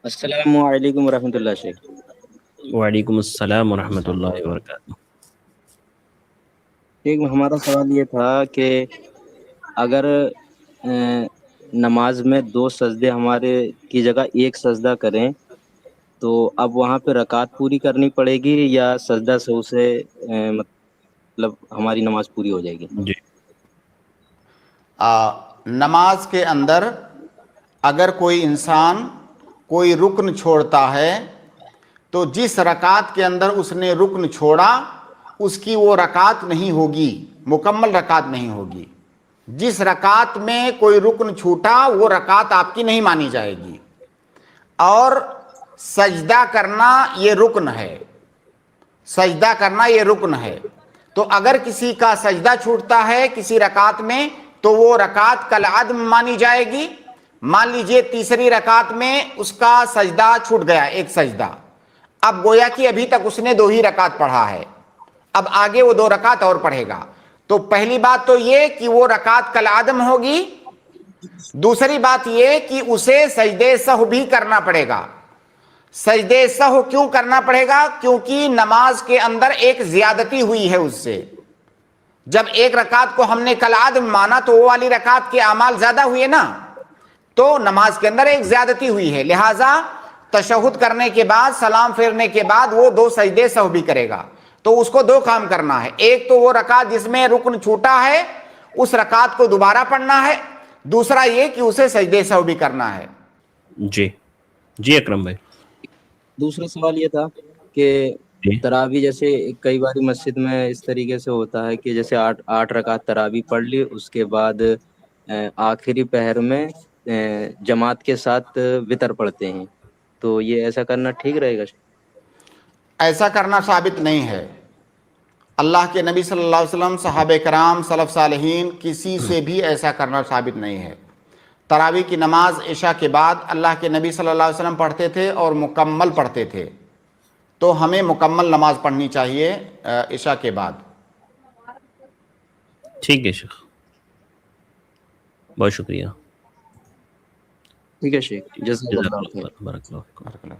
السلام علیکم ورحمۃ اللہ شیخ۔ وعلیکم السلام ورحمۃ اللہ وبرکاتہ۔ شیخ ہمارا سوال یہ تھا کہ اگر نماز میں دو سجدے ہمارے کی جگہ ایک سجدہ کریں تو اب وہاں پہ رکعت پوری کرنی پڑے گی یا سجدہ سے اسے مطلب ہماری نماز پوری ہو جائے گی؟ جی نماز کے اندر اگر کوئی انسان کوئی رکن چھوڑتا ہے تو جس رکعت کے اندر اس نے رکن چھوڑا اس کی وہ رکعت نہیں ہوگی، مکمل رکعت نہیں ہوگی۔ جس رکعت میں کوئی رکن چھوٹا وہ رکعت آپ کی نہیں مانی جائے گی۔ اور سجدہ کرنا یہ رکن ہے، سجدہ کرنا یہ رکن ہے، تو اگر کسی کا سجدہ چھوٹتا ہے کسی رکعت میں تو وہ رکعت کالعدم مانی جائے گی۔ مان لیجئے تیسری رکعت میں اس کا سجدہ چھوٹ گیا، ایک سجدہ، اب گویا کہ ابھی تک اس نے 2 ہی رکعت پڑھا ہے، اب آگے وہ 2 رکعت اور پڑھے گا، تو پہلی بات تو یہ کہ وہ رکعت کالعدم ہوگی، دوسری بات یہ کہ اسے سجدے سہو بھی کرنا پڑے گا۔ سجدے سہو کیوں کرنا پڑے گا؟ کیونکہ نماز کے اندر ایک زیادتی ہوئی ہے اس سے۔ جب ایک رکعت کو ہم نے کالعدم مانا تو وہ والی رکعت کے اعمال زیادہ ہوئے نا، تو نماز کے اندر ایک زیادتی ہوئی ہے، لہٰذا تشہد کرنے کے بعد سلام پھیرنے کے بعد وہ 2 سجدے سہو بھی کرے گا۔ تو اس کو 2 کام کرنا ہے، ایک تو وہ رکعت جس میں رکن چھوٹا ہے اس رکعت کو دوبارہ پڑھنا ہے، دوسرا یہ کہ اسے سجدے سہو بھی کرنا ہے۔ جی اکرم بھائی۔ دوسرا سوال یہ تھا کہ جی تراویح جیسے کئی باری مسجد میں اس طریقے سے ہوتا ہے کہ جیسے 8 رکعت تراویح پڑھ لی، اس کے بعد آخری پہر میں جماعت کے ساتھ وتر پڑھتے ہیں، تو یہ ایسا کرنا ٹھیک رہے گا؟ ایسا کرنا ثابت نہیں ہے۔ اللہ کے نبی صلی اللہ علیہ وسلم، صحابہ کرام، سلف صالحین، کسی سے بھی ایسا کرنا ثابت نہیں ہے۔ تراویح کی نماز عشاء کے بعد اللہ کے نبی صلی اللہ علیہ وسلم پڑھتے تھے اور مکمل پڑھتے تھے، تو ہمیں مکمل نماز پڑھنی چاہیے عشاء کے بعد۔ ٹھیک ہے شیخ، بہت شکریہ۔ ٹھیک ہے شیخ، جزاک جزاک اللہ اللہ خیر۔ خیر، بارک اللہ فیکم۔ بارک اللہ۔